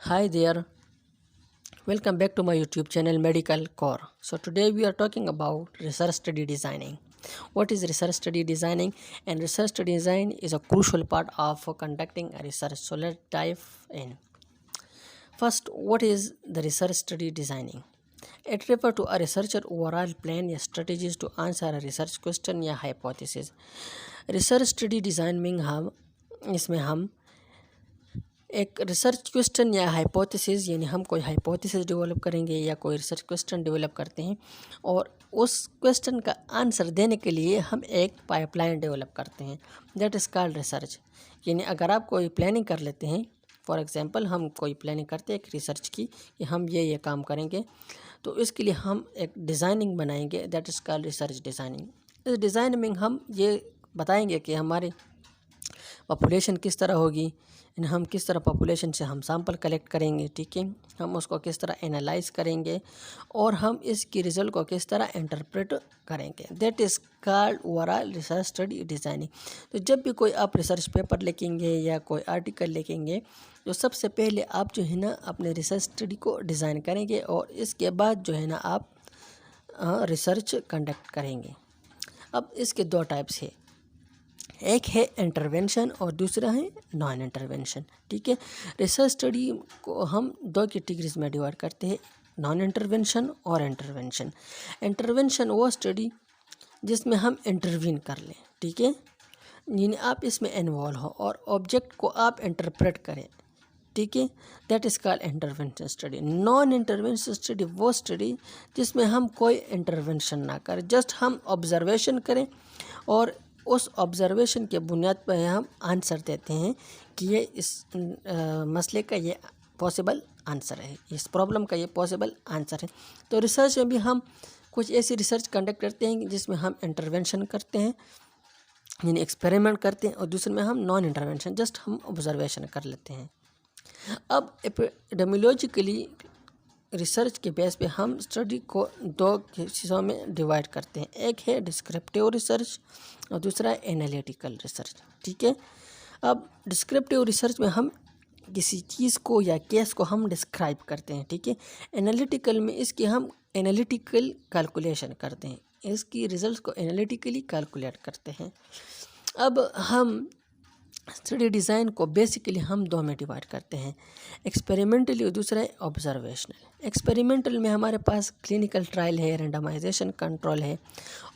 Hi there, welcome back to my YouTube channel Medical Core. So today we are talking about research study designing. What is research study designing? And research study design is a crucial part of conducting a research. So let's dive in. First, what is the research study designing? It refers to a researcher overall plan या strategies to answer a research question या hypothesis. Research study design में इसमें हम एक research question या hypothesis यानी हम कोई हाइपोथेसिस डेवलप करेंगे या कोई रिसर्च क्वेश्चन डेवलप करते हैं और उस क्वेश्चन का आंसर देने के लिए हम एक पाइपलाइन डेवलप करते हैं, दैट इज़ कॉल्ड रिसर्च। यानी अगर आप कोई प्लानिंग कर लेते हैं, फॉर एग्जांपल हम कोई प्लानिंग करते हैं एक रिसर्च की कि हम ये काम करेंगे, तो इसके लिए हम एक डिज़ाइनिंग बनाएंगे, that is called research designing. इस डिज़ाइन में हम ये बताएंगे कि हमारी पॉपुलेशन किस तरह होगी, हम किस तरह पॉपुलेशन से हम सैंपल कलेक्ट करेंगे, ठीक है, हम उसको किस तरह एनालाइज करेंगे और हम इसकी रिज़ल्ट को किस तरह इंटरप्रेट करेंगे, that is called overall research study designing. तो जब भी कोई आप रिसर्च पेपर लिखेंगे या कोई आर्टिकल लिखेंगे तो सबसे पहले आप जो है ना अपने रिसर्च स्टडी को डिज़ाइन करेंगे और इसके बाद जो है ना आप रिसर्च कंडक्ट करेंगे। अब इसके दो टाइप्स है, एक है इंटरवेंशन और दूसरा है नॉन इंटरवेंशन, ठीक है। रिसर्च स्टडी को हम दो कैटेगरीज में डिवाइड करते हैं, नॉन इंटरवेंशन और इंटरवेंशन। इंटरवेंशन वो स्टडी जिसमें हम इंटरवीन कर लें, ठीक है, यानी आप इसमें इन्वॉल्व हो और ऑब्जेक्ट को आप इंटरप्रेट करें, ठीक है, that is called intervention study. Non intervention study वो स्टडी जिसमें हम कोई इंटरवेंशन ना करें, जस्ट हम ऑब्जर्वेशन करें और उस ऑब्जर्वेशन के बुनियाद पर हम आंसर देते हैं कि ये इस मसले का ये पॉसिबल आंसर है, इस प्रॉब्लम का ये पॉसिबल आंसर है। तो रिसर्च में भी हम कुछ ऐसी रिसर्च कंडक्ट करते हैं जिसमें हम इंटरवेंशन करते हैं यानी एक्सपेरिमेंट करते हैं और दूसरे में हम नॉन इंटरवेंशन जस्ट हम ऑब्जर्वेशन कर लेते हैं। अब एपिडेमियोलॉजिकली रिसर्च के बेस पे हम स्टडी को दो हिस्सों में डिवाइड करते हैं, एक है डिस्क्रिप्टिव रिसर्च और दूसरा है एनालिटिकल रिसर्च, ठीक है। अब डिस्क्रिप्टिव रिसर्च में हम किसी चीज़ को या केस को हम डिस्क्राइब करते हैं, ठीक है। एनालिटिकल में इसकी हम एनालिटिकल कैलकुलेशन करते हैं, इसकी रिजल्ट को एनालिटिकली कैलकुलेट करते हैं। अब हम स्टडी डिज़ाइन को बेसिकली हम दो में डिवाइड करते हैं, एक्सपेरिमेंटली और दूसरा है ऑब्जर्वेशनल। एक्सपेरिमेंटल में हमारे पास क्लिनिकल ट्रायल है, रैंडमाइजेशन कंट्रोल है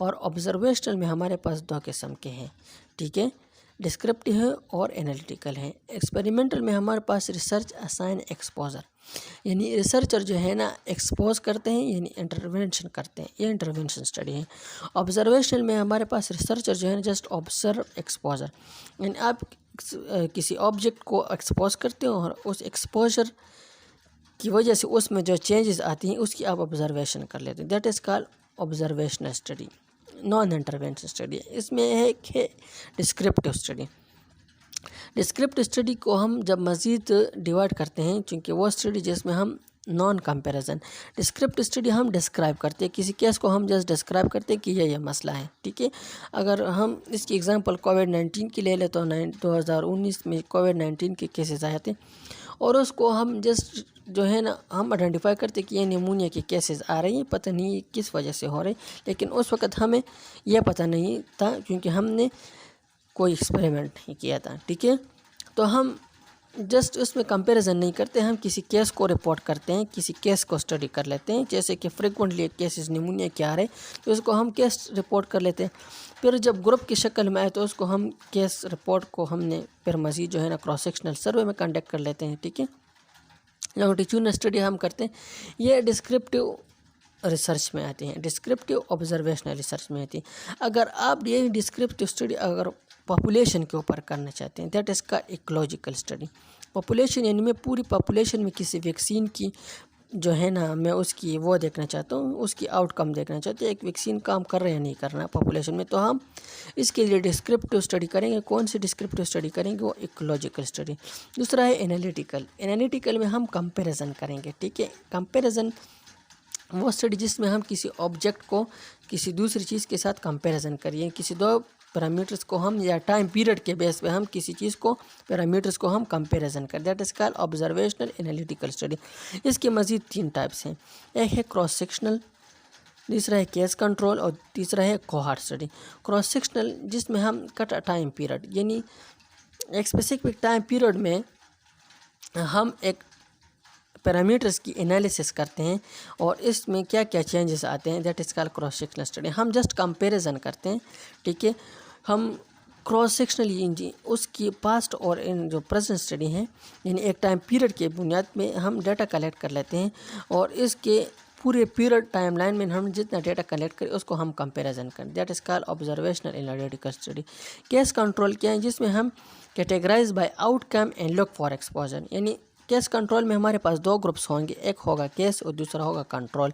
और ऑब्जर्वेशनल में हमारे पास दो किस्म के हैं, ठीक है, डिस्क्रिप्टिव है और एनालिटिकल है। एक्सपेरिमेंटल में हमारे पास रिसर्च असाइन एक्सपोजर, यानी रिसर्चर जो है ना एक्सपोज करते हैं यानी इंटरवेंशन करते हैं, ये इंटरवेंशन स्टडी है। ऑब्जर्वेशनल में हमारे पास रिसर्चर जो है ना जस्ट ऑब्जर्व एक्सपोजर, यानी आप किसी ऑब्जेक्ट को एक्सपोज करते हो और उस एक्सपोजर की वजह से उसमें जो चेंजेस आती हैं उसकी आप ऑब्जर्वेशन कर लेते हैं, that is called observational study, non intervention study. इसमें एक है डिस्क्रिप्टिव स्टडी। डिस्क्रिप्टिव स्टडी को हम जब मज़ीद डिवाइड करते हैं, क्योंकि वो स्टडी जिसमें हम नॉन कंपैरिजन, डिस्क्रिप्टिव स्टडी हम डिस्क्राइब करते हैं, किसी केस को हम जस्ट डिस्क्राइब करते हैं कि ये मसला है, ठीक है। अगर हम इसकी एग्जांपल कोविड-19 की ले लें तो 2019 में कोविड-19 के केसेस आए थे और उसको हम जस्ट जो है ना हम आइडेंटिफाई करते कि ये निमोनिया के केसेस आ रही हैं, पता नहीं किस वजह से हो रही, लेकिन उस वक्त हमें यह पता नहीं था क्योंकि हमने कोई एक्सपेरिमेंट नहीं किया था, ठीक है। तो हम जस्ट उसमें कंपैरिजन नहीं करते, हम किसी केस को रिपोर्ट करते हैं, किसी केस को स्टडी कर लेते हैं, जैसे कि फ्रिक्वेंटली केसेस निमोनिया के आ रहे तो उसको हम केस रिपोर्ट कर लेते हैं। फिर जब ग्रुप की शक्ल में आए तो उसको हम केस रिपोर्ट को हमने फिर मज़ीद जो है ना क्रॉस सेक्शनल सर्वे में कंडक्ट कर लेते हैं, ठीक है। लॉन्गिट्यूडनल स्टडी हम करते हैं, ये डिस्क्रिप्टिव रिसर्च में आती हैं, डिस्क्रिप्टिव ऑब्जर्वेशनल रिसर्च में आती है। अगर आप ये डिस्क्रिप्टिव स्टडी अगर पॉपुलेशन के ऊपर करना चाहते हैं, दैट इज़ का इकोलॉजिकल स्टडी। पॉपुलेशन यानी मैं पूरी पॉपुलेशन में किसी वैक्सीन की जो है ना मैं उसकी वो देखना चाहता हूँ, उसकी आउटकम देखना चाहते हैं, एक वैक्सीन काम कर रहा है या नहीं करना पॉपुलेशन में, तो हम इसके लिए डिस्क्रिप्टिव स्टडी करेंगे। कौन सी डिस्क्रिप्टिव स्टडी करेंगे? वो इकोलॉजिकल स्टडी। दूसरा है एनालिटिकल। एनालिटिकल में हम कंपैरिजन करेंगे, ठीक है। कंपैरिजन वो स्टडी जिसमें हम किसी ऑब्जेक्ट को किसी दूसरी चीज़ के साथ कंपैरिजन करिए, किसी दो पैरामीटर्स को हम या टाइम पीरियड के बेस पे हम किसी चीज़ को पैरामीटर्स को हम कंपैरिजन करें, that is called observational analytical study. इसके मज़ीद 3 टाइप्स हैं, एक है क्रॉस सेक्शनल, दूसरा है केस कंट्रोल और तीसरा है कोहॉर्ट स्टडी। क्रॉस सेक्शनल जिसमें हम कट टाइम पीरियड यानी एक स्पेसिफिक टाइम पीरियड में हम एक पैरामीटर्स की एनालिसिस करते हैं और इसमें क्या क्या चेंजेस आते हैं, that is called cross sectional study. हम जस्ट कंपैरिजन करते हैं, ठीक है। हम क्रॉस सेक्शनल उसकी पास्ट और इन जो प्रेजेंट स्टडी है यानी एक टाइम पीरियड के बुनियाद में हम डाटा कलेक्ट कर लेते हैं और इसके पूरे पीरियड टाइमलाइन में हम जितना डेटा कलेक्ट करें उसको हम कंपैरिजन करें, that is called observational analytical study. Case control क्या है, जिसमें हम categorize by outcome and look for exposure, यानी केस कंट्रोल में हमारे पास 2 ग्रुप्स होंगे, एक होगा केस और दूसरा होगा कंट्रोल।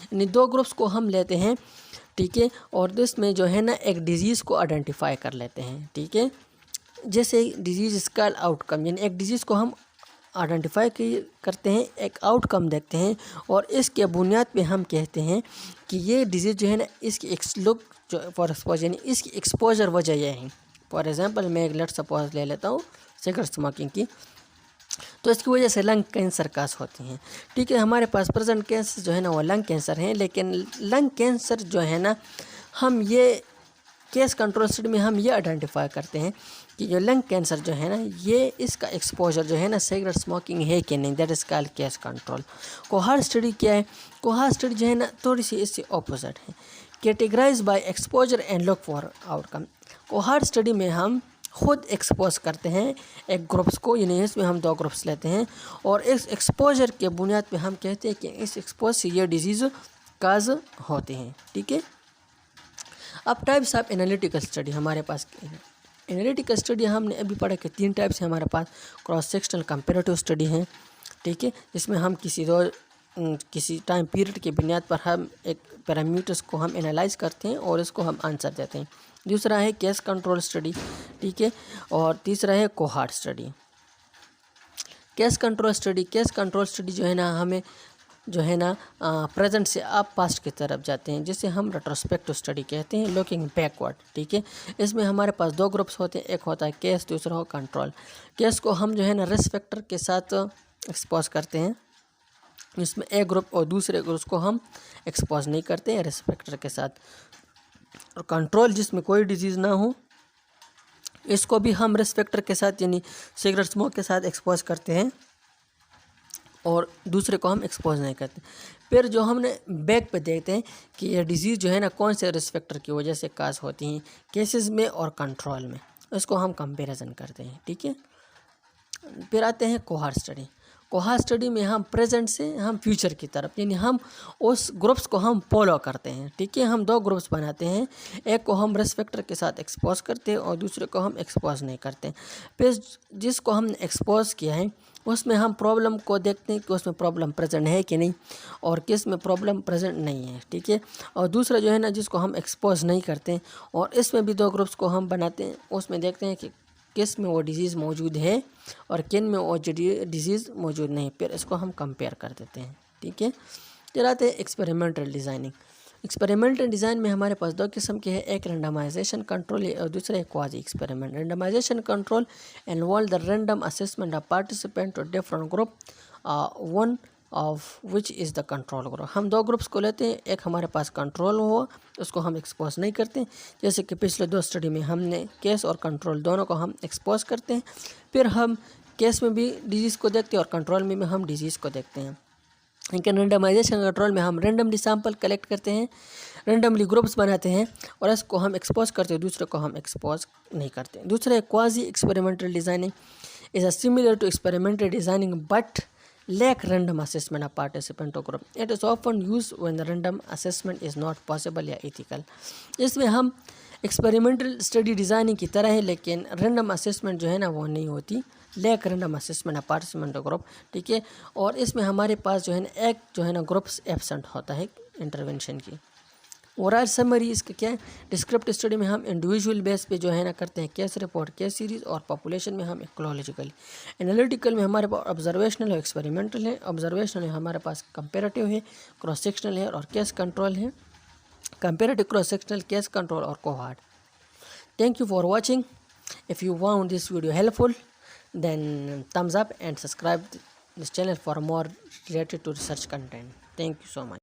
यानी 2 ग्रुप्स को हम लेते हैं, ठीक है, और इसमें जो है ना एक डिजीज़ को आइडेंटिफाई कर लेते हैं, ठीक है। जैसे डिजीज़ इज कॉल्ड आउटकम, यानी एक डिजीज़ को हम आइडेंटिफाई करते हैं, एक आउटकम देखते हैं और इसके बुनियाद पे हम कहते हैं कि ये डिजीज़ जो है ना इसकी लुक जो फॉर एक्सपोजर यानी इसकी एक्सपोजर वजह यह है। फॉर एग्जांपल मैं एक लेट सपोज ले लेता हूँ सिगरेट स्मोकिंग की, तो इसकी वजह से लंग कैंसर काज होती हैं, ठीक है। हमारे पास प्रेजेंट केस जो है ना वो लंग कैंसर है, लेकिन लंग कैंसर जो है ना हम ये केस कंट्रोल स्टडी में हम ये आइडेंटिफाई करते हैं कि जो लंग कैंसर जो है ना ये इसका एक्सपोजर जो है ना सिगरेट स्मोकिंग है कि नहीं, that is called case control. Cohort study क्या है, कोहॉर्ट स्टडी जो है ना थोड़ी सी इससे ऑपोजिट है, categorize by exposure and look for outcome. Cohort study में हम खुद एक्सपोज करते हैं एक ग्रुप्स को, यानी इसमें हम 2 ग्रुप्स लेते हैं और इस एक्सपोजर के बुनियाद पे हम कहते हैं कि इस एक्सपोज से ये डिजीज़ काज होते हैं, ठीक है। अब टाइप्स ऑफ एनालिटिकल स्टडी हमारे पास एनालिटिकल स्टडी हमने अभी पढ़ा कि 3 टाइप्स हैं हमारे पास, क्रॉस सेक्शनल कंपैरेटिव स्टडी है, ठीक है, जिसमें हम किसी टाइम पीरियड के बुनियाद पर हम एक पैरामीटर्स को हम एनालाइज करते हैं और इसको हम आंसर देते हैं। दूसरा है केस कंट्रोल स्टडी, ठीक है, और तीसरा है cohort study. Case control study जो है ना हमें जो है ना प्रेजेंट से आप पास्ट की तरफ जाते हैं, जिसे हम रेट्रोस्पेक्टिव स्टडी कहते हैं, लुकिंग बैकवर्ड, ठीक है। इसमें हमारे पास 2 ग्रुप्स होते हैं, एक होता है केस, दूसरा हो कंट्रोल। केस को हम जो है ना रिस्क फैक्टर के साथ एक्सपोज करते हैं, इसमें एक ग्रुप और दूसरे ग्रुप को हम एक्सपोज नहीं करते हैं रिस्क फैक्टर के साथ। और कंट्रोल जिसमें कोई डिजीज़ ना हो, इसको भी हम रिस्क फैक्टर के साथ यानी सिगरेट स्मोक के साथ एक्सपोज करते हैं और दूसरे को हम एक्सपोज नहीं करते। फिर जो हमने बैक पे देखते हैं कि ये डिजीज़ जो है ना कौन से रिस्क फैक्टर की वजह से काज होती हैं, केसेस में और कंट्रोल में, इसको हम कंपैरिजन करते हैं, ठीक है। फिर आते हैं कोहॉर्ट स्टडी। कोहॉर्ट स्टडी में हम प्रेजेंट से हम फ्यूचर की तरफ यानी हम उस ग्रुप्स को हम फॉलो करते हैं, ठीक है। हम 2 ग्रुप्स बनाते हैं, एक को हम रिस्क फैक्टर के साथ एक्सपोज करते हैं और दूसरे को हम एक्सपोज नहीं करते हैं। फिर जिसको हमने एक्सपोज किया है उसमें हम प्रॉब्लम को देखते हैं कि उसमें प्रॉब्लम प्रेजेंट है कि नहीं और किस में प्रॉब्लम प्रेजेंट नहीं है, ठीक है। और दूसरा जो है ना जिसको हम एक्सपोज नहीं करते हैं और इसमें भी 2 ग्रुप्स को हम बनाते हैं, उसमें देखते हैं कि किस में वो डिजीज़ मौजूद है और किन में वो डिजीज़ मौजूद नहीं, फिर इसको हम कंपेयर कर देते हैं, ठीक है। फिर आते हैं एक्सपेरिमेंटल डिज़ाइनिंग। एक्सपेरिमेंटल डिज़ाइन में हमारे पास 2 किस्म के हैं, एक रैंडमाइजेशन कंट्रोल और दूसरा है quasi experiment. Randomization control involve the random assessment of participant to different group, one of which is the control group. हम 2 ग्रुप्स को लेते हैं, एक हमारे पास कंट्रोल हो उसको हम एक्सपोज नहीं करते, जैसे कि पिछले 2 स्टडी में हमने केस और कंट्रोल दोनों को हम एक्सपोज करते हैं। फिर हम केस में भी डिजीज़ को देखते हैं और कंट्रोल में भी हम डिजीज़ को देखते हैं। लेकिन रेंडमाइजेशन कंट्रोल में हम रेंडमली सैंपल कलेक्ट करते हैं, रेंडमली ग्रुप्स बनाते हैं और इसको हम एक्सपोज करते हैं, दूसरे को हम एक्सपोज नहीं करते। दूसरा quasi experimental designing is similar to experimental designing but lack random assessment of participant or group. It is often used when the random assessment is not possible या ethical. इसमें हम एक्सपेरिमेंटल स्टडी डिज़ाइनिंग की तरह है, लेकिन random assessment जो है ना वो नहीं होती, lack random assessment of participant और ग्रुप, ठीक है। और इसमें हमारे पास जो है ना एक जो है ना ग्रुप्स एब्सेंट होता है इंटरवेंशन की। ओवरऑल समरी इसका क्या है, डिस्क्रिप्टिव स्टडी में हम इंडिविजुअल बेस पे जो है ना करते हैं केस रिपोर्ट, केस सीरीज, और पॉपुलेशन में हम इकोलॉजिकल। एनालिटिकल में हमारे पास ऑब्जर्वेशनल है, एक्सपेरिमेंटल है। ऑब्जर्वेशनल है हमारे पास कंपेरेटिव है, क्रॉस सेक्शनल है और केस कंट्रोल है। Comparative, cross sectional, case control और cohort. Thank you for watching. If you found this video helpful, then thumbs up and subscribe this channel for more related to research content. Thank you so much.